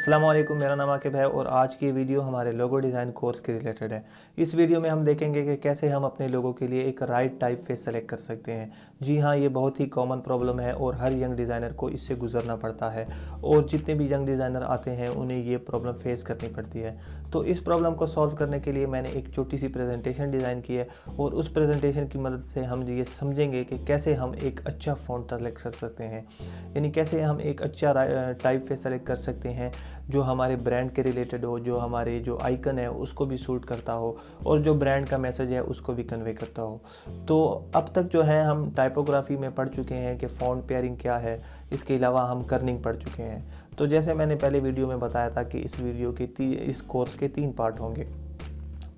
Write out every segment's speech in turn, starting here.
अस्सलामुअलैकुम, मेरा नाम आकिब है और आज की वीडियो हमारे लोगो डिज़ाइन कोर्स के रिलेटेड है। इस वीडियो में हम देखेंगे कि कैसे हम अपने लोगों के लिए एक राइट टाइप फेस सेलेक्ट कर सकते हैं। जी हाँ, ये बहुत ही कॉमन प्रॉब्लम है और हर यंग डिज़ाइनर को इससे गुजरना पड़ता है और जितने भी यंग डिज़ाइनर आते हैं उन्हें ये प्रॉब्लम फेस करनी पड़ती है। तो इस प्रॉब्लम को सॉल्व करने के लिए मैंने एक छोटी सी प्रेजेंटेशन डिज़ाइन की है और उस प्रेजेंटेशन की मदद से हम ये समझेंगे कि कैसे हम एक अच्छा फ़ॉन्ट सेलेक्ट कर सकते हैं, यानी कैसे हम एक अच्छा टाइप फेस सेलेक्ट कर सकते हैं जो हमारे ब्रांड के रिलेटेड हो, जो हमारे जो आइकन है उसको भी सूट करता हो और जो ब्रांड का मैसेज है उसको भी कन्वे करता हो। तो अब तक जो है हम टाइपोग्राफी में पढ़ चुके हैं कि फ़ॉन्ट पेयरिंग क्या है, इसके अलावा हम कर्निंग पढ़ चुके हैं। तो जैसे मैंने पहले वीडियो में बताया था कि इस कोर्स के 3 पार्ट होंगे।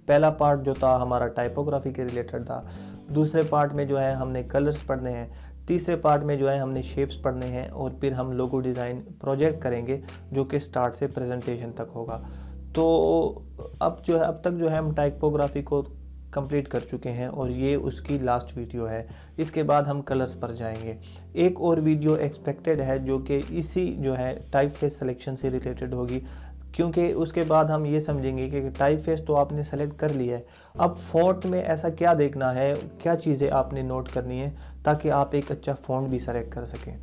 पहला पार्ट जो था हमारा टाइपोग्राफी के रिलेटेड था, दूसरे पार्ट में जो है हमने कलर्स पढ़ने हैं, तीसरे पार्ट में जो है हमने शेप्स पढ़ने हैं और फिर हम लोगो डिज़ाइन प्रोजेक्ट करेंगे जो कि स्टार्ट से प्रेजेंटेशन तक होगा। तो अब तक जो है हम टाइपोग्राफी को कंप्लीट कर चुके हैं और ये उसकी लास्ट वीडियो है। इसके बाद हम कलर्स पर जाएंगे। एक और वीडियो एक्सपेक्टेड है जो कि इसी जो है टाइप फेस सिलेक्शन से रिलेटेड होगी, क्योंकि उसके बाद हम ये समझेंगे कि टाइप फेस तो आपने सेलेक्ट कर लिया है, अब फ़ॉन्ट में ऐसा क्या देखना है, क्या चीज़ें आपने नोट करनी है ताकि आप एक अच्छा फ़ॉन्ट भी सेलेक्ट कर सकें।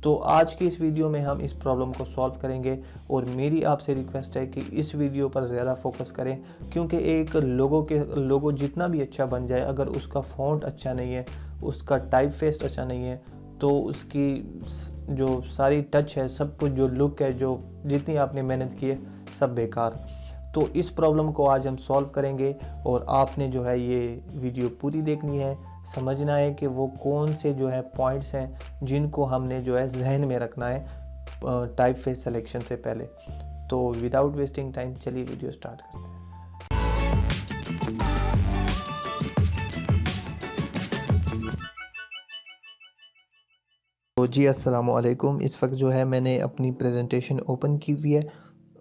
तो आज की इस वीडियो में हम इस प्रॉब्लम को सॉल्व करेंगे और मेरी आपसे रिक्वेस्ट है कि इस वीडियो पर ज़्यादा फोकस करें, क्योंकि एक लोगो जितना भी अच्छा बन जाए, अगर उसका फ़ॉन्ट अच्छा नहीं है, उसका टाइप फेस अच्छा नहीं है, तो उसकी जो सारी टच है, सब कुछ जो लुक है, जो जितनी आपने मेहनत की है, सब बेकार। तो इस प्रॉब्लम को आज हम सॉल्व करेंगे और आपने जो है ये वीडियो पूरी देखनी है, समझना है कि वो कौन से जो है पॉइंट्स हैं जिनको हमने जो है जहन में रखना है टाइप फेस सिलेक्शन से पहले। तो विदाउट वेस्टिंग टाइम चलिए वीडियो स्टार्ट करते हैं। तो जी अस्सलाम वालेकुम, इस वक्त जो है मैंने अपनी प्रेजेंटेशन ओपन की हुई है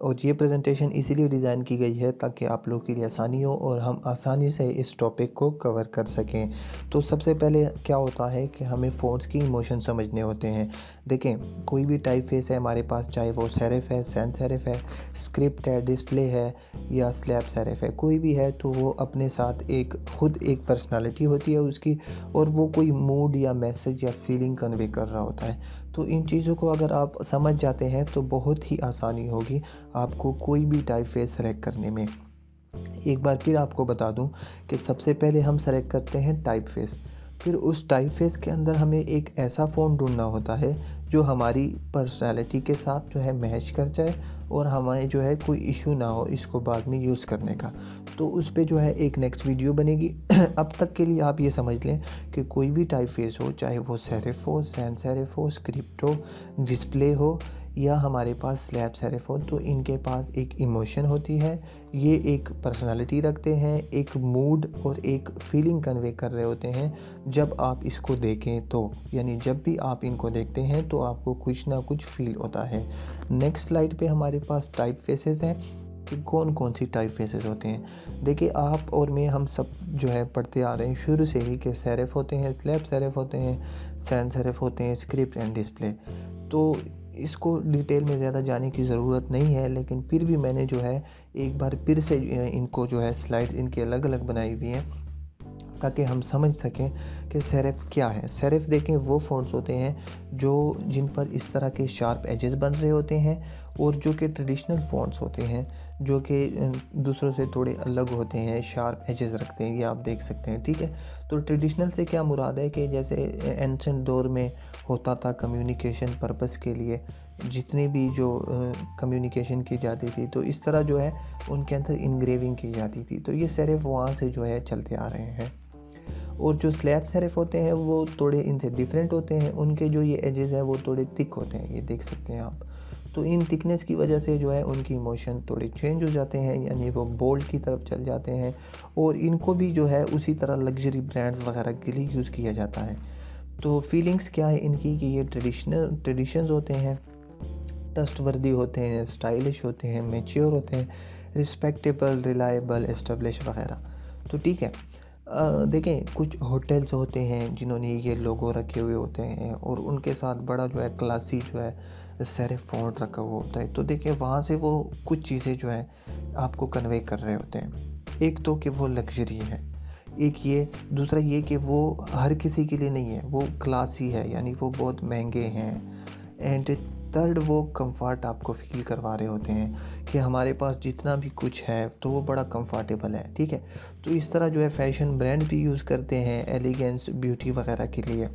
और ये प्रेजेंटेशन इसीलिए डिज़ाइन की गई है ताकि आप लोगों के लिए आसानी हो और हम आसानी से इस टॉपिक को कवर कर सकें। तो सबसे पहले क्या होता है कि हमें फ़ॉन्ट्स की इमोशन समझने होते हैं। देखें, कोई भी टाइप फेस है हमारे पास, चाहे वो सेरिफ है, सैंस सेरिफ है, स्क्रिप्ट है, डिस्प्ले है या स्लैब सेरिफ है, कोई भी है तो वो अपने साथ खुद एक पर्सनालिटी होती है उसकी, और वो कोई मूड या मैसेज या फीलिंग कन्वे कर रहा होता है। तो इन चीज़ों को अगर आप समझ जाते हैं तो बहुत ही आसानी होगी आपको कोई भी टाइप फेस सेलेक्ट करने में। एक बार फिर आपको बता दूं कि सबसे पहले हम सेलेक्ट करते हैं टाइप फेस, फिर उस टाइप फेस के अंदर हमें एक ऐसा फ़ॉन्ट ढूंढना होता है जो हमारी पर्सनैलिटी के साथ जो है मैच कर जाए और हमें जो है कोई इशू ना हो इसको बाद में यूज़ करने का। तो उस पे जो है एक नेक्स्ट वीडियो बनेगी। अब तक के लिए आप ये समझ लें कि कोई भी टाइप फेस हो, चाहे वो सेरिफ हो, सैंस सेरिफ हो, स्क्रिप्ट हो, डिस्प्ले हो या हमारे पास स्लैब सेरिफ हो, तो इनके पास एक इमोशन होती है, ये एक पर्सनालिटी रखते हैं, एक मूड और एक फीलिंग कन्वे कर रहे होते हैं जब आप इसको देखें तो, यानी जब भी आप इनको देखते हैं तो आपको कुछ ना कुछ फील होता है। नेक्स्ट स्लाइड पे हमारे पास टाइप फेसेस हैं कि कौन कौन सी टाइप फेसेस होते हैं। देखिए, आप और मैं हम सब जो है पढ़ते आ रहे हैं शुरू से ही कि सेरिफ होते हैं, स्लैब सेरिफ होते हैं, सैंस सेरिफ होते हैं, स्क्रिप्ट एंड डिस्प्ले। तो इसको डिटेल में ज़्यादा जाने की ज़रूरत नहीं है, लेकिन फिर भी मैंने जो है एक बार फिर से इनको जो है स्लाइड्स इनकी अलग अलग बनाई हुई हैं ताकि हम समझ सकें कि सेरिफ क्या है। सेरिफ देखें, वो फ़ॉन्ट्स होते हैं जिन पर इस तरह के शार्प एजेस बन रहे होते हैं और जो कि ट्रेडिशनल फ़ॉन्ट्स होते हैं जो कि दूसरों से थोड़े अलग होते हैं, शार्प एजेस रखते हैं, ये आप देख सकते हैं। ठीक है, तो ट्रेडिशनल से क्या मुराद है कि जैसे एंशेंट दौर में होता था कम्युनिकेशन पर्पस के लिए, जितनी भी जो कम्युनिकेशन की जाती थी तो इस तरह जो है उनके अंदर इनग्रेविंग की जाती थी, तो ये सेरिफ वहाँ से जो है चलते आ रहे हैं। और जो स्लैब सेरिफ होते हैं वो थोड़े इनसे डिफरेंट होते हैं, उनके जो ये एजेस हैं वो थोड़े थिक होते हैं, ये देख सकते हैं आप। तो इन थिकनेस की वजह से जो है उनकी इमोशन थोड़े चेंज हो जाते हैं, यानी वो बोल्ड की तरफ चल जाते हैं और इनको भी जो है उसी तरह लग्जरी ब्रांड्स वगैरह के लिए यूज़ किया जाता है। तो फीलिंग्स क्या है इनकी कि ये ट्रेडिशंस होते हैं, ट्रस्टवर्दी होते हैं, स्टाइलिश होते हैं, मैच्योर होते हैं, रिस्पेक्टेबल, रिलायबल, एस्टेब्लिश वगैरह। तो ठीक है, देखें, कुछ होटल्स होते हैं जिन्होंने ये लोगो रखे हुए होते हैं और उनके साथ बड़ा जो है क्लासी जो है सेरिफ फ़ॉन्ट रखा हुआ होता है। तो देखिए वहाँ से वो कुछ चीज़ें जो हैं आपको कन्वे कर रहे होते हैं। एक तो कि वो लग्ज़री है, एक ये, दूसरा ये कि वो हर किसी के लिए नहीं है, वो क्लासी है, यानी वो बहुत महंगे हैं। एंड थर्ड, वो कंफर्ट आपको फ़ील करवा रहे होते हैं कि हमारे पास जितना भी कुछ है तो वो बड़ा कंफर्टेबल है, ठीक है। तो इस तरह जो है फ़ैशन ब्रांड भी यूज़ करते हैं एलिगेंस, ब्यूटी वगैरह के लिए।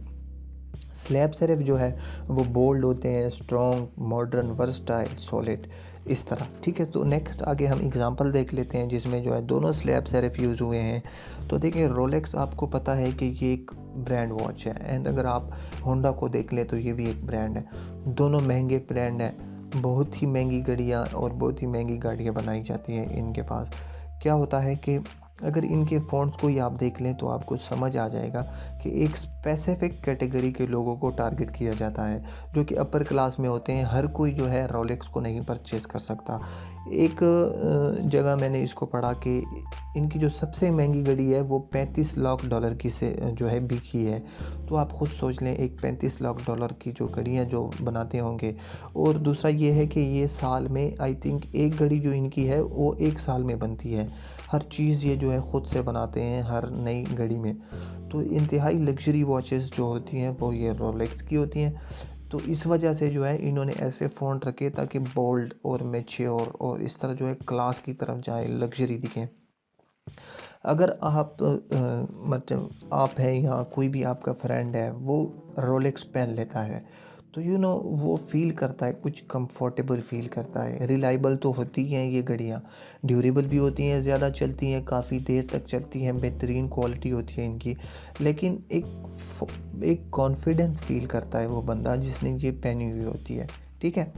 स्लैब सेरिफ जो है वो बोल्ड होते हैं, स्ट्रॉन्ग, मॉडर्न, वर्सटाइल, सॉलिड, इस तरह, ठीक है। तो नेक्स्ट आगे हम एग्जांपल देख लेते हैं जिसमें जो है दोनों स्लैब सेरिफ यूज़ हुए हैं। तो देखिए रोलेक्स आपको पता है कि ये एक ब्रांड वॉच है, एंड अगर आप होंडा को देख लें तो ये भी एक ब्रांड है। दोनों महंगे ब्रांड हैं, बहुत ही महंगी घड़ियाँ और बहुत ही महंगी गाड़ियाँ बनाई जाती हैं इनके पास। क्या होता है कि अगर इनके फ़ॉन्ट्स को ही आप देख लें तो आपको समझ आ जाएगा कि एक स्पेसिफ़िक कैटेगरी के लोगों को टारगेट किया जाता है, जो कि अपर क्लास में होते हैं। हर कोई जो है रोलेक्स को नहीं परचेज़ कर सकता। एक जगह मैंने इसको पढ़ा कि इनकी जो सबसे महंगी घड़ी है वो $35 लाख की से जो है बिकी है। तो आप खुद सोच लें, एक $35 लाख की जो घड़ियाँ जो बनाते होंगे। और दूसरा ये है कि ये साल में आई थिंक एक घड़ी जो इनकी है वो एक साल में बनती है। हर चीज़ ये जो है ख़ुद से बनाते हैं हर नई घड़ी में। तो इंतहाई लग्ज़री वॉचेस जो होती हैं वो ये रोलेक्स की होती हैं। तो इस वजह से जो है इन्होंने ऐसे फ़ॉन्ट रखे ताकि बोल्ड और मैच्योर और इस तरह जो है क्लास की तरफ जाए, लग्ज़री दिखें। अगर आप मतलब आप हैं या कोई भी आपका फ्रेंड है वो रोलेक्स पहन लेता है, तो वो फ़ील करता है, कुछ कंफर्टेबल फ़ील करता है। रिलायबल तो होती हैं ये घड़ियाँ, ड्यूरेबल भी होती हैं, ज़्यादा चलती हैं, काफ़ी देर तक चलती हैं, बेहतरीन क्वालिटी होती है इनकी। लेकिन एक कॉन्फिडेंस फ़ील करता है वो बंदा जिसने ये पहनी हुई होती है, ठीक है।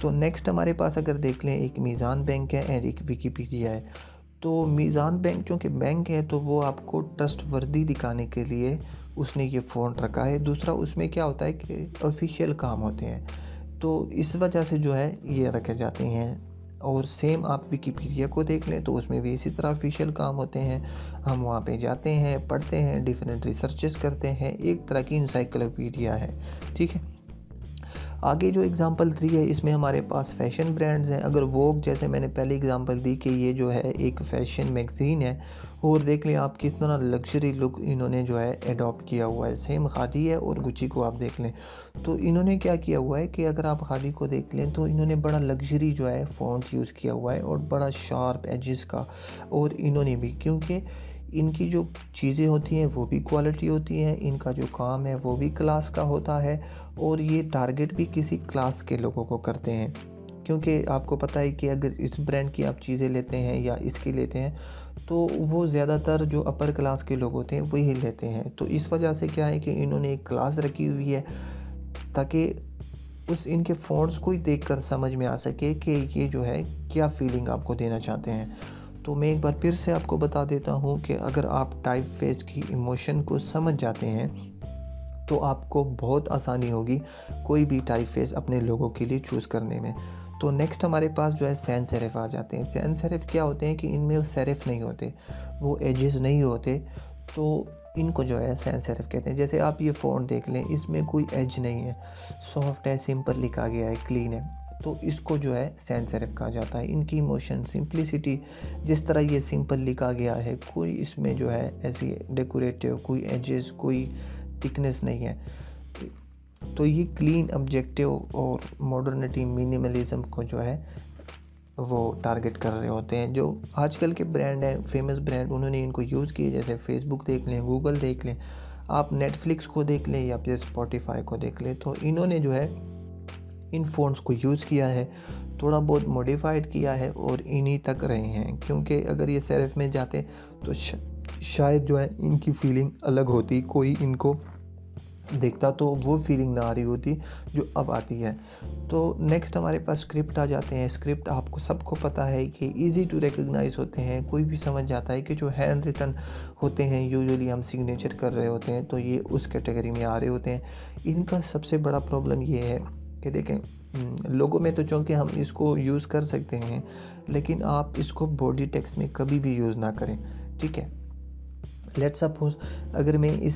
तो नेक्स्ट हमारे पास अगर देख लें, एक मीज़ान बैंक है और एक विकिपीडिया है। तो मीज़ान बैंक चूँकि बैंक है तो वो आपको ट्रस्टवर्दी दिखाने के लिए उसने ये फ़ॉन्ट रखा है। दूसरा उसमें क्या होता है कि ऑफ़िशियल काम होते हैं, तो इस वजह से जो है ये रखे जाते हैं। और सेम आप विकिपीडिया को देख लें तो उसमें भी इसी तरह ऑफ़िशियल काम होते हैं। हम वहाँ पे जाते हैं, पढ़ते हैं, डिफरेंट रिसर्चेस करते हैं, एक तरह की इंसाइक्लोपीडिया है, ठीक है। आगे जो एग्ज़ाम्पल 3 है इसमें हमारे पास फ़ैशन ब्रांड्स हैं। अगर वोग, जैसे मैंने पहले एग्ज़ाम्पल दी कि ये जो है एक फ़ैशन मैगज़ीन है, और देख लें आप कितना लग्ज़री लुक इन्होंने जो है एडॉप्ट किया हुआ है। सेम खादी है और गुच्ची को आप देख लें तो इन्होंने क्या किया हुआ है कि अगर आप खादी को देख लें तो इन्होंने बड़ा लग्ज़री जो है फ़ॉन्ट यूज़ किया हुआ है और बड़ा शार्प एजेस का। और इन्होंने भी, क्योंकि इनकी जो चीज़ें होती हैं वो भी क्वालिटी होती हैं, इनका जो काम है वो भी क्लास का होता है, और ये टारगेट भी किसी क्लास के लोगों को करते हैं। क्योंकि आपको पता है कि अगर इस ब्रांड की आप चीज़ें लेते हैं या इसकी लेते हैं तो वो ज़्यादातर जो अपर क्लास के लोग होते हैं वही लेते हैं। तो इस वजह से क्या है कि इन्होंने एक क्लास रखी हुई है ताकि उस इनके फ़ॉन्ट्स को ही देखकर समझ में आ सके कि ये जो है क्या फ़ीलिंग आपको देना चाहते हैं। तो मैं एक बार फिर से आपको बता देता हूँ कि अगर आप टाइपफेस की इमोशन को समझ जाते हैं तो आपको बहुत आसानी होगी कोई भी टाइपफेस अपने लोगों के लिए चूज़ करने में। तो नेक्स्ट हमारे पास जो है सैन सेरिफ आ जाते हैं। सैन सेरिफ क्या होते हैं कि इनमें वो सेरिफ नहीं होते, वो एजेस नहीं होते, तो इनको जो है सैन सेरिफ कहते हैं। जैसे आप ये फ़ॉन्ट देख लें, इसमें कोई एज नहीं है, सॉफ्ट है, सिंपल लिखा गया है, क्लीन है, तो इसको जो है सैन सेरिफ कहा जाता है। इनकी इमोशन, सिंप्लिसिटी, जिस तरह ये सिंपल लिखा गया है, कोई इसमें जो है ऐसी डेकोरेटिव, कोई एजेस, कोई थिकनेस नहीं है, तो ये क्लीन, ऑब्जेक्टिव और मॉडर्निटी, मिनिमलिज्म को जो है वो टारगेट कर रहे होते हैं। जो आजकल के ब्रांड हैं, फेमस ब्रांड, उन्होंने इनको यूज़ किए, जैसे फेसबुक देख लें, गूगल देख लें, आप नेटफ्लिक्स को देख लें या फिर स्पॉटिफाई को देख लें, तो इन्होंने जो है इन फ़ोन्स को यूज़ किया है, थोड़ा बहुत मॉडिफाइड किया है और इन्हीं तक रहे हैं। क्योंकि अगर ये सेरिफ में जाते तो शायद जो है इनकी फ़ीलिंग अलग होती, कोई इनको देखता तो वो फीलिंग ना आ रही होती जो अब आती है। तो नेक्स्ट हमारे पास स्क्रिप्ट आ जाते हैं। स्क्रिप्ट आपको सबको पता है कि इजी टू रिकॉग्नाइज होते हैं, कोई भी समझ जाता है कि जो हैंड रिटन होते हैं, यूजुअली हम सिग्नेचर कर रहे होते हैं, तो ये उस कैटेगरी में आ रहे होते हैं। इनका सबसे बड़ा प्रॉब्लम ये है कि देखें, लोगों में तो चूँकि हम इसको यूज़ कर सकते हैं, लेकिन आप इसको बॉडी टेक्स्ट में कभी भी यूज़ ना करें, ठीक है। लेट्स सपोज अगर मैं इस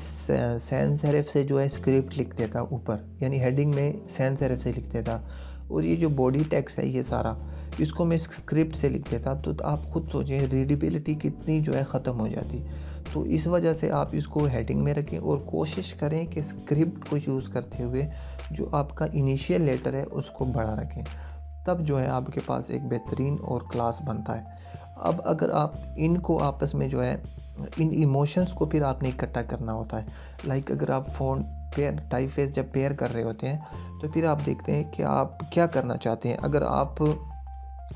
सैन सेरिफ से जो है स्क्रिप्ट लिख देता ऊपर, यानी हेडिंग में सैन सेरिफ से लिख देता, और ये जो बॉडी टेक्स्ट है ये सारा इसको मैं स्क्रिप्ट से लिख देता, तो आप खुद सोचें रीडेबिलिटी कितनी जो है ख़त्म हो जाती। तो इस वजह से आप इसको हेडिंग में रखें और कोशिश करें कि स्क्रिप्ट को यूज़ करते हुए जो आपका इनिशियल लेटर है उसको बड़ा रखें, तब जो है आपके पास एक बेहतरीन और क्लास बनता है। अब अगर आप इनको आपस में जो है इन इमोशंस को फिर आपने इकट्ठा करना होता है। लाइक अगर आप फ़ॉन्ट पेयर टाइपफेस जब पेयर कर रहे होते हैं तो फिर आप देखते हैं कि आप क्या करना चाहते हैं। अगर आप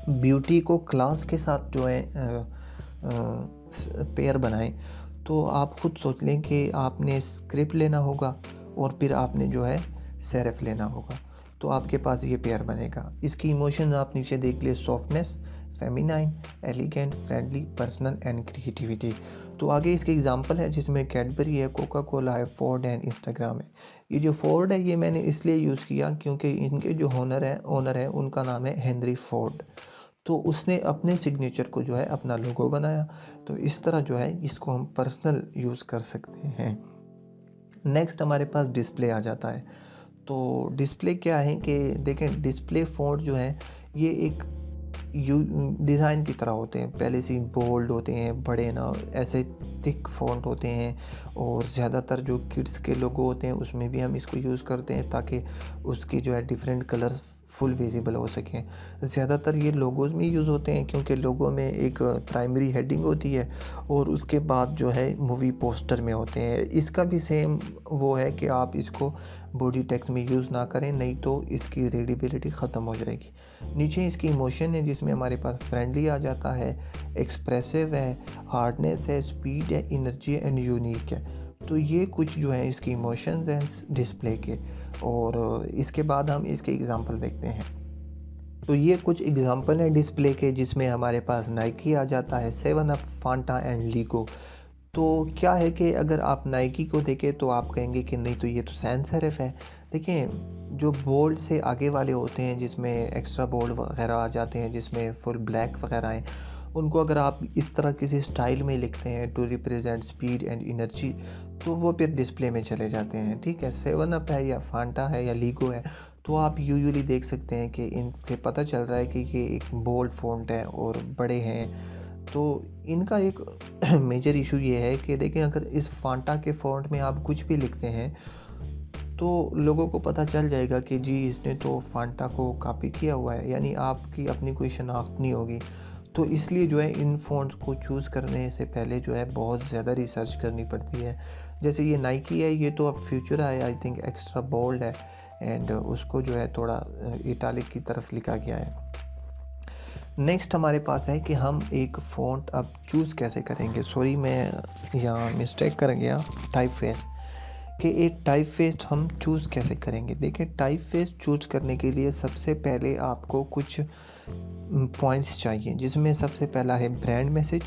ब्यूटी को क्लास के साथ जो है पेयर बनाएं, तो आप खुद सोच लें कि आपने स्क्रिप्ट लेना होगा और फिर आपने जो है सेरिफ लेना होगा, तो आपके पास ये पेयर बनेगा। इसकी इमोशन आप नीचे देख लिए, softness, feminine, elegant, friendly, personal and creativity. तो आगे इसके एग्जांपल है जिसमें कैडबरी है, कोका कोला है, फोर्ड एंड इंस्टाग्राम है। ये जो फोर्ड है ये मैंने इसलिए यूज़ किया क्योंकि इनके जो ओनर है उनका नाम है हेनरी फोर्ड। तो उसने अपने सिग्नेचर को जो है अपना लोगो बनाया, तो इस तरह जो है इसको हम पर्सनल यूज़ कर सकते हैं। नेक्स्ट हमारे पास डिस्प्ले आ जाता है। तो डिस्प्ले क्या है कि देखें, डिस्प्ले फ़ॉन्ट जो है ये एक डिज़ाइन की तरह होते हैं, पहले से बोल्ड होते हैं, बड़े ना ऐसे थिक फ़ॉन्ट होते हैं, और ज़्यादातर जो किड्स के लोगो होते हैं उसमें भी हम इसको यूज़ करते हैं ताकि उसकी जो है डिफरेंट कलर्स फुल विजिबल हो सकें। ज़्यादातर ये लोगोज़ में यूज़ होते हैं क्योंकि लोगो में एक प्राइमरी हेडिंग होती है और उसके बाद जो है मूवी पोस्टर में होते हैं। इसका भी सेम वो है कि आप इसको बॉडी टेक्स्ट में यूज़ ना करें, नहीं तो इसकी रीडेबिलिटी ख़त्म हो जाएगी। नीचे इसकी इमोशन है जिसमें हमारे पास फ्रेंडली आ जाता है, एक्सप्रेसिव है, हार्डनेस है, स्पीड है, एनर्जी एंड यूनिक है। तो ये कुछ जो है इसकी इमोशंस हैं डिस्प्ले के, और इसके बाद हम इसके एग्ज़ाम्पल देखते हैं। तो ये कुछ एग्ज़ाम्पल हैं डिस्प्ले के जिसमें हमारे पास नाइकी आ जाता है, 7 अप, फांटा एंड लीगो। तो क्या है कि अगर आप नाइकी को देखें तो आप कहेंगे कि नहीं, तो ये तो सैन सेरिफ है। देखिए, जो बोल्ड से आगे वाले होते हैं जिसमें एक्स्ट्रा बोल्ड वगैरह आ जाते हैं, जिसमें फुल ब्लैक वगैरह हैं, उनको अगर आप इस तरह किसी स्टाइल में लिखते हैं to represent speed and energy, तो वो फिर डिस्प्ले में चले जाते हैं। ठीक है, 7 अप है या फांटा है या लीगो है, तो आप यूजुअली देख सकते हैं कि इनसे पता चल रहा है कि ये एक बोल्ड फ़ॉन्ट है और बड़े हैं। तो इनका एक मेजर इशू ये है कि देखें, अगर इस फांटा के फ़ॉन्ट में आप कुछ भी लिखते हैं तो लोगों को पता चल जाएगा कि जी इसने तो फांटा को कॉपी किया हुआ है, यानी आपकी अपनी कोई शनाख्त नहीं होगी। तो इसलिए जो है इन फ़ॉन्ट्स को चूज़ करने से पहले जो है बहुत ज़्यादा रिसर्च करनी पड़ती है। जैसे ये नाइकी है, ये तो अब फ्यूचर है, आई थिंक एक्स्ट्रा बोल्ड है, एंड उसको जो है थोड़ा इटालिक की तरफ लिखा गया है। नेक्स्ट हमारे पास है कि हम एक फ़ॉन्ट अब चूज़ कैसे करेंगे। सॉरी, मैं यहाँ मिस्टेक कर गया, टाइप फेस, कि एक टाइप फेस हम चूज़ कैसे करेंगे। देखिए, टाइप फेस चूज़ करने के लिए सबसे पहले आपको कुछ पॉइंट्स चाहिए, जिसमें सबसे पहला है ब्रांड मैसेज,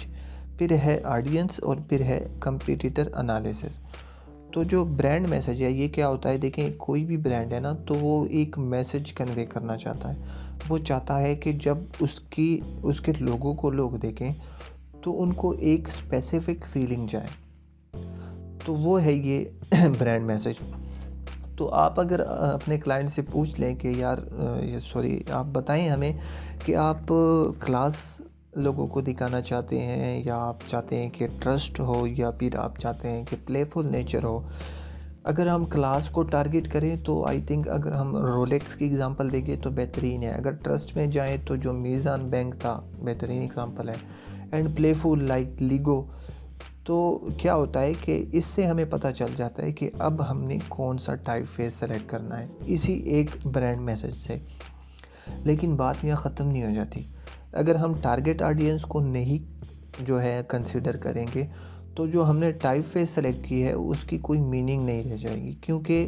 फिर है ऑडियंस और फिर है कंपटीटर एनालिसिस। तो जो ब्रांड मैसेज है ये क्या होता है, देखें, कोई भी ब्रांड है ना, तो वो एक मैसेज कन्वे करना चाहता है। वो चाहता है कि जब उसके लोगों को लोग देखें तो उनको एक स्पेसिफिक फीलिंग जाए, तो वो है ये ब्रांड मैसेज। तो आप अगर अपने क्लाइंट से पूछ लें कि यार आप बताएं हमें कि आप क्लास लोगों को दिखाना चाहते हैं, या आप चाहते हैं कि ट्रस्ट हो, या फिर आप चाहते हैं कि प्लेफुल नेचर हो। अगर हम क्लास को टारगेट करें तो आई थिंक अगर हम रोलेक्स की एग्ज़ाम्पल देखें तो बेहतरीन है। अगर ट्रस्ट में जाएं तो जो मीज़ान बैंक था, बेहतरीन एग्ज़ाम्पल है। And playful like LIGO. तो क्या होता है कि इससे हमें पता चल जाता है कि अब हमने कौन सा टाइप फेस सेलेक्ट करना है, इसी एक ब्रांड मैसेज से। लेकिन बात यहाँ ख़त्म नहीं हो जाती। अगर हम टारगेट ऑडियंस को नहीं जो है कंसिडर करेंगे, तो जो हमने टाइप फेस सेलेक्ट की है उसकी कोई मीनिंग नहीं रह जाएगी, क्योंकि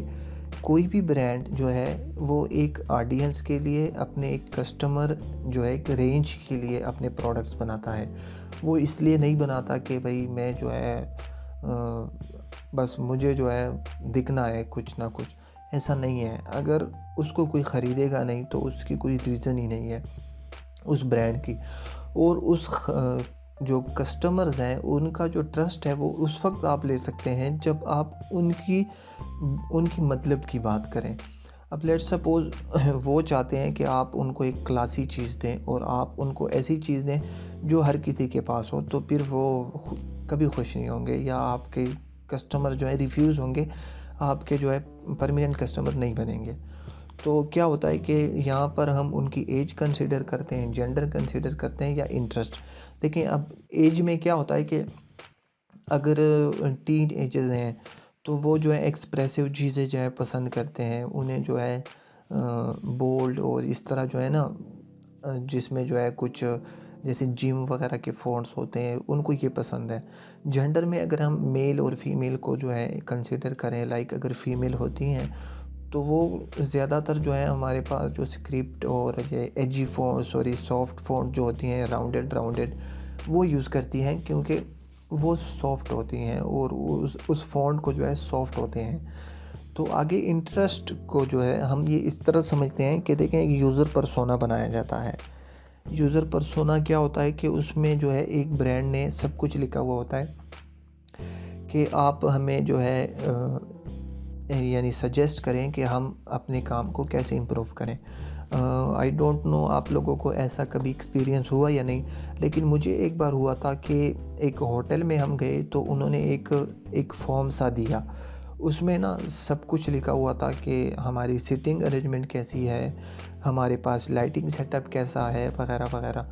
कोई भी ब्रांड जो है वो एक ऑडियंस के लिए, अपने एक कस्टमर जो है एक रेंज के लिए अपने प्रोडक्ट्स बनाता है। वो इसलिए नहीं बनाता कि भाई मैं जो है बस मुझे जो है दिखना है कुछ ना कुछ, ऐसा नहीं है। अगर उसको कोई ख़रीदेगा नहीं तो उसकी कोई रीज़न ही नहीं है उस ब्रांड की। और उस जो कस्टमर्स हैं उनका जो ट्रस्ट है वो उस वक्त आप ले सकते हैं जब आप उनकी मतलब की बात करें। अब लेट्स सपोज़ वो चाहते हैं कि आप उनको एक क्लासी चीज़ दें और आप उनको ऐसी चीज़ दें जो हर किसी के पास हो, तो फिर वो कभी खुश नहीं होंगे या आपके कस्टमर जो है रिफ्यूज़ होंगे, आपके जो है परमानेंट कस्टमर नहीं बनेंगे। तो क्या होता है कि यहाँ पर हम उनकी एज कंसिडर करते हैं, जेंडर कंसिडर करते हैं या इंटरेस्ट। देखिए अब एज में क्या होता है कि अगर टीन एजर्स हैं तो वो जो है एक्सप्रेसिव चीज़ें जो है पसंद करते हैं, उन्हें जो है बोल्ड और इस तरह जो है ना जिसमें जो है कुछ जैसे जिम वगैरह के फ़ॉन्ट्स होते हैं उनको ये पसंद है। जेंडर में अगर हम मेल और फीमेल को जो है कंसिडर करें, लाइक अगर फीमेल होती हैं तो वो ज़्यादातर जो है हमारे पास जो स्क्रिप्ट और ये एजी फ़ॉन्ट सॉफ्ट फ़ॉन्ट जो होती हैं राउंडेड वो यूज़ करती हैं, क्योंकि वो सॉफ्ट होती हैं और उस फ़ॉन्ट को जो है सॉफ्ट होते हैं। तो आगे इंटरेस्ट को जो है हम ये इस तरह समझते हैं कि देखें एक यूज़र पर्सोना बनाया जाता है। यूज़र पर्सोना क्या होता है कि उसमें जो है एक ब्रांड ने सब कुछ लिखा हुआ होता है कि आप हमें जो है यानी सजेस्ट करें कि हम अपने काम को कैसे इम्प्रूव करें। आई डोंट नो आप लोगों को ऐसा कभी एक्सपीरियंस हुआ या नहीं, लेकिन मुझे एक बार हुआ था कि एक होटल में हम गए तो उन्होंने एक फॉर्म सा दिया। उसमें ना सब कुछ लिखा हुआ था कि हमारी सीटिंग अरेंजमेंट कैसी है, हमारे पास लाइटिंग सेटअप कैसा है वगैरह वगैरह।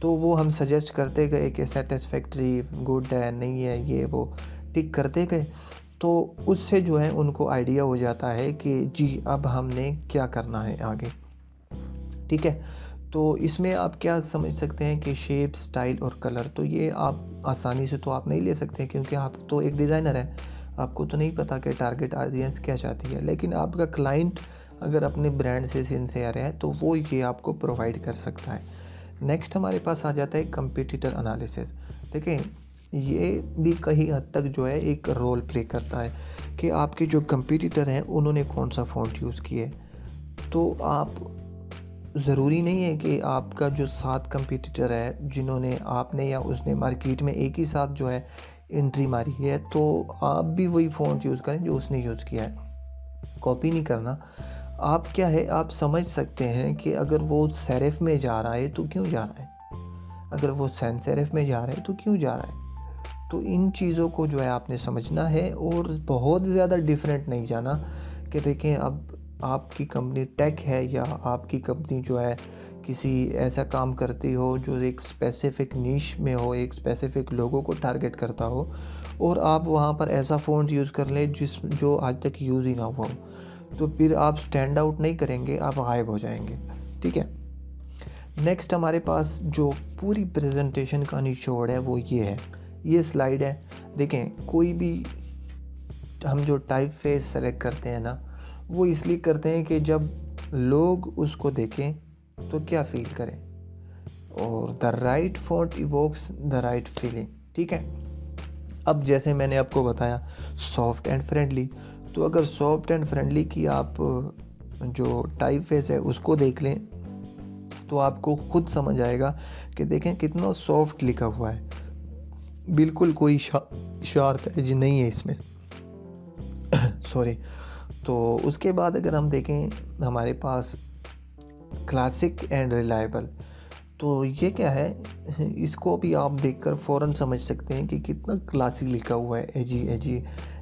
तो वो हम सजेस्ट करते गए कि सेटिस्फैक्ट्री, गुड है, नहीं है, ये वो टिक करते गए। तो उससे जो है उनको आइडिया हो जाता है कि जी अब हमने क्या करना है आगे। ठीक है, तो इसमें आप क्या समझ सकते हैं कि शेप, स्टाइल और कलर, तो ये आप आसानी से तो आप नहीं ले सकते, क्योंकि आप तो एक डिज़ाइनर हैं, आपको तो नहीं पता कि टारगेट ऑडियंस क्या चाहती है। लेकिन आपका क्लाइंट अगर अपने ब्रांड से सिंसियर है तो वो ये आपको प्रोवाइड कर सकता है। नेक्स्ट हमारे पास आ जाता है कंपटीटर एनालिसिस। देखें ये भी कहीं हद तक जो है एक रोल प्ले करता है कि आपके जो कंपटीटर हैं उन्होंने कौन सा फ़ॉन्ट यूज़ किया है। तो आप ज़रूरी नहीं है कि आपका जो 7 कंपटीटर है जिन्होंने आपने या उसने मार्केट में एक ही साथ जो है एंट्री मारी है, तो आप भी वही फ़ॉन्ट यूज़ करें जो उसने यूज़ किया है। कॉपी नहीं करना। आप क्या है, आप समझ सकते हैं कि अगर वो सेरिफ में जा रहा है तो क्यों जा रहा है, अगर वो सैन सेरिफ में जा रहा है तो क्यों जा रहा है। तो इन चीज़ों को जो है आपने समझना है और बहुत ज़्यादा डिफरेंट नहीं जाना कि देखें अब आपकी कंपनी टेक है या आपकी कंपनी जो है किसी ऐसा काम करती हो जो एक स्पेसिफ़िक नीश में हो, एक स्पेसिफ़िक लोगों को टारगेट करता हो, और आप वहाँ पर ऐसा फ़ॉन्ट यूज़ कर लें जो आज तक यूज़ ही ना हुआ हो, तो फिर आप स्टैंड आउट नहीं करेंगे, आप गायब हो जाएंगे। ठीक है, नेक्स्ट हमारे पास जो पूरी प्रेजेंटेशन का निचोड़ है वो ये है, ये स्लाइड है। देखें कोई भी हम जो टाइप फेस सेलेक्ट करते हैं ना, वो इसलिए करते हैं कि जब लोग उसको देखें तो क्या फील करें, और the right font evokes the right feeling. ठीक है, अब जैसे मैंने आपको बताया सॉफ्ट एंड फ्रेंडली, तो अगर सॉफ्ट एंड फ्रेंडली की आप जो टाइप फेस है उसको देख लें तो आपको खुद समझ आएगा कि देखें कितना सॉफ्ट लिखा हुआ है, बिल्कुल कोई शार्प एज नहीं है इसमें। सॉरी। तो उसके बाद अगर हम देखें हमारे पास क्लासिक एंड रिलायबल, तो ये क्या है, इसको भी आप देखकर फ़ौरन समझ सकते हैं कि कितना क्लासी लिखा हुआ है, एजी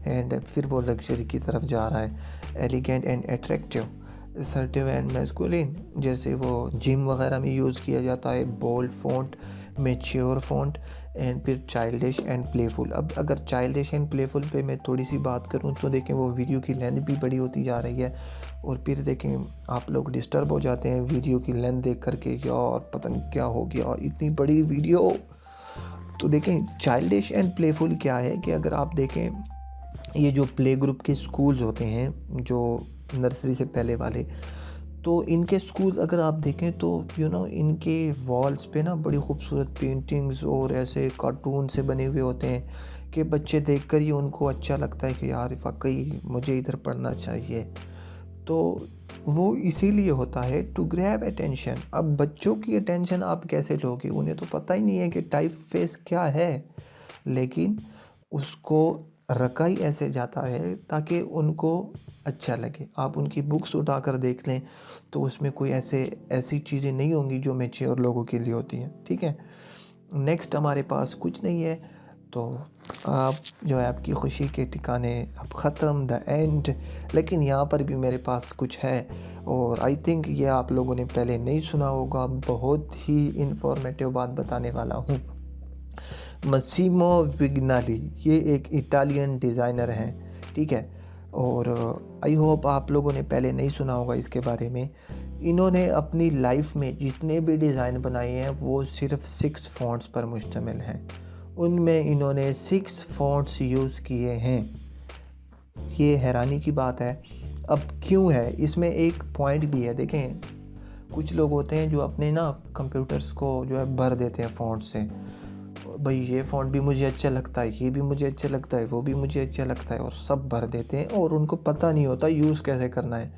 एंड फिर वो लग्जरी की तरफ जा रहा है। Elegant and attractive, assertive and masculine, जैसे वो जिम वगैरह में यूज़ किया जाता है। Bold font, mature font and फिर चाइल्डिश एंड प्लेफुल। अब अगर चाइल्डिश एंड प्लेफुल पे मैं थोड़ी सी बात करूं तो देखें वो वीडियो की लेंथ भी बड़ी होती जा रही है, और फिर देखें आप लोग डिस्टर्ब हो जाते हैं वीडियो की लेंथ देख करके, यार पता नहीं क्या हो गया इतनी बड़ी वीडियो। तो देखें चाइल्डिश एंड प्लेफुल क्या है कि अगर आप देखें ये जो प्ले ग्रुप के स्कूल्स होते हैं जो नर्सरी से पहले वाले, तो इनके स्कूल्स अगर आप देखें तो इनके वॉल्स पे ना बड़ी खूबसूरत पेंटिंग्स और ऐसे कार्टून से बने हुए होते हैं कि बच्चे देखकर ही उनको अच्छा लगता है कि यार वाकई मुझे इधर पढ़ना चाहिए। तो वो इसीलिए होता है टू ग्रैब अटेंशन। अब बच्चों की अटेंशन आप कैसे लोगे, उन्हें तो पता ही नहीं है कि टाइप फेस क्या है, लेकिन उसको रखा ही ऐसे जाता है ताकि उनको अच्छा लगे। आप उनकी बुक्स उठाकर देख लें तो उसमें कोई ऐसी चीज़ें नहीं होंगी जो मैच्योर लोगों के लिए होती हैं, ठीक है। नेक्स्ट हमारे पास कुछ नहीं है, तो आप जो है आपकी खुशी के ठिकाने अब ख़त्म, द एंड। लेकिन यहाँ पर भी मेरे पास कुछ है और आई थिंक ये आप लोगों ने पहले नहीं सुना होगा, बहुत ही इंफॉर्मेटिव बात बताने वाला हूँ। मसीमो विग्नाली ये एक इटालियन डिज़ाइनर हैं, ठीक है। और आई होप आप लोगों ने पहले नहीं सुना होगा इसके बारे में। इन्होंने अपनी लाइफ में जितने भी डिज़ाइन बनाए हैं वो सिर्फ 6 फ़ॉन्ट्स पर मुश्तमिल हैं। उनमें इन्होंने 6 फ़ॉन्ट्स यूज़ किए हैं। ये हैरानी की बात है। अब क्यों है, इसमें एक पॉइंट भी है। देखें, कुछ लोग होते हैं जो अपने ना कंप्यूटर्स को जो है भर देते हैं फ़ॉन्ट से। भाई ये फ़ॉन्ट भी मुझे अच्छा लगता है, ये भी मुझे अच्छा लगता है, वो भी मुझे अच्छा लगता है, और सब भर देते हैं और उनको पता नहीं होता यूज़ कैसे करना है।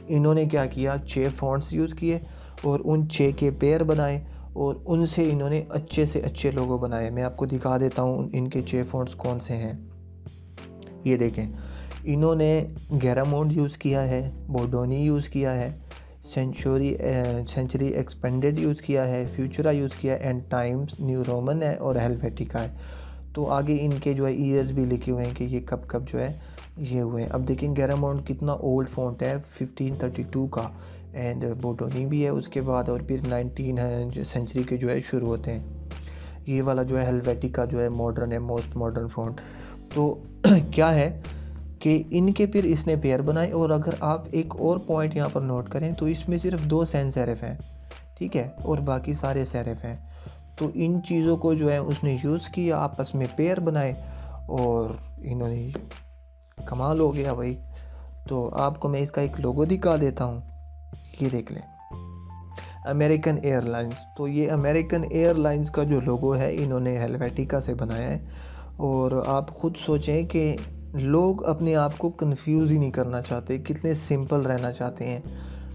इन्होंने क्या किया, 6 फ़ॉन्ट्स यूज़ किए और उन 6 के पेयर बनाए और उनसे इन्होंने अच्छे से अच्छे लोगो बनाए। मैं आपको दिखा देता हूँ इनके 6 फ़ॉन्ट्स कौन से हैं। ये देखें, इन्होंने गैरामोंड यूज़ किया है, बोडोनी यूज़ किया है, सेंचुरी एक्सपेंडेड यूज़ किया है, फ्यूचरा यूज़ किया है, एंड टाइम्स न्यू रोमन है और हेल्वेटिका है। तो आगे इनके जो है ईयर्स भी लिखे हुए हैं कि ये कब कब जो है ये हुए हैं। अब देखें गैरामोंड कितना ओल्ड फ़ॉन्ट है, 1532 का, एंड बोडोनी भी है उसके बाद, और फिर 19 सेंचुरी के जो है शुरू होते हैं। ये वाला जो है हेल्वेटिका जो है मॉडर्न है, मोस्ट मॉडर्न फ़ॉन्ट। तो क्या है कि इनके फिर इसने पेयर बनाए। और अगर आप एक और पॉइंट यहाँ पर नोट करें तो इसमें सिर्फ 2 सैन सेरिफ हैं, ठीक है, और बाकी सारे सेरिफ हैं। तो इन चीज़ों को जो है उसने यूज़ किया, आपस में पेयर बनाए और इन्होंने कमाल हो गया भाई। तो आपको मैं इसका एक लोगो दिखा देता हूँ, ये देख लें, अमेरिकन एयरलाइंस। तो ये अमेरिकन एयरलाइंस का जो लोगो है इन्होंने हेल्वेटिका से बनाया है। और आप ख़ुद सोचें कि लोग अपने आप को कंफ्यूज ही नहीं करना चाहते, कितने सिंपल रहना चाहते हैं।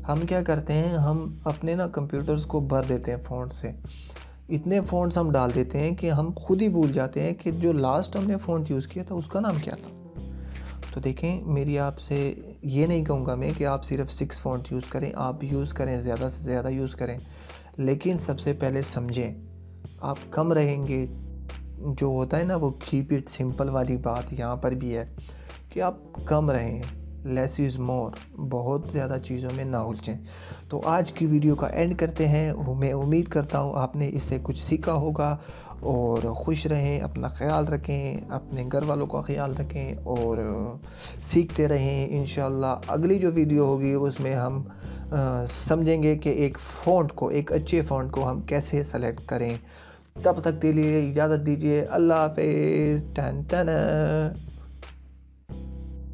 हम क्या करते हैं, हम अपने ना कंप्यूटर्स को भर देते हैं फ़ॉन्ट से। इतने फ़ॉन्ट्स हम डाल देते हैं कि हम खुद ही भूल जाते हैं कि जो लास्ट हमने फ़ॉन्ट यूज़ किया था उसका नाम क्या था। तो देखें, मेरी आपसे ये नहीं कहूँगा मैं कि आप सिर्फ 6 फ़ॉन्ट यूज़ करें, आप यूज़ करें, ज़्यादा से ज़्यादा यूज़ करें, लेकिन सबसे पहले समझें। आप कम रहेंगे, जो होता है ना वो कीप इट सिंपल वाली बात यहाँ पर भी है कि आप कम रहें, लेस इज़ मोर, बहुत ज़्यादा चीज़ों में ना उलझें। तो आज की वीडियो का एंड करते हैं। मैं उम्मीद करता हूँ आपने इससे कुछ सीखा होगा। और खुश रहें, अपना ख्याल रखें, अपने घर वालों का ख्याल रखें और सीखते रहें। इंशाल्लाह अगली जो वीडियो होगी उसमें हम समझेंगे कि एक फ़ॉन्ट को, एक अच्छे फ़ॉन्ट को हम कैसे सेलेक्ट करें। तब तक के लिए इजाज़त दीजिए। अल्लाह हाफ़िज़। टन टन।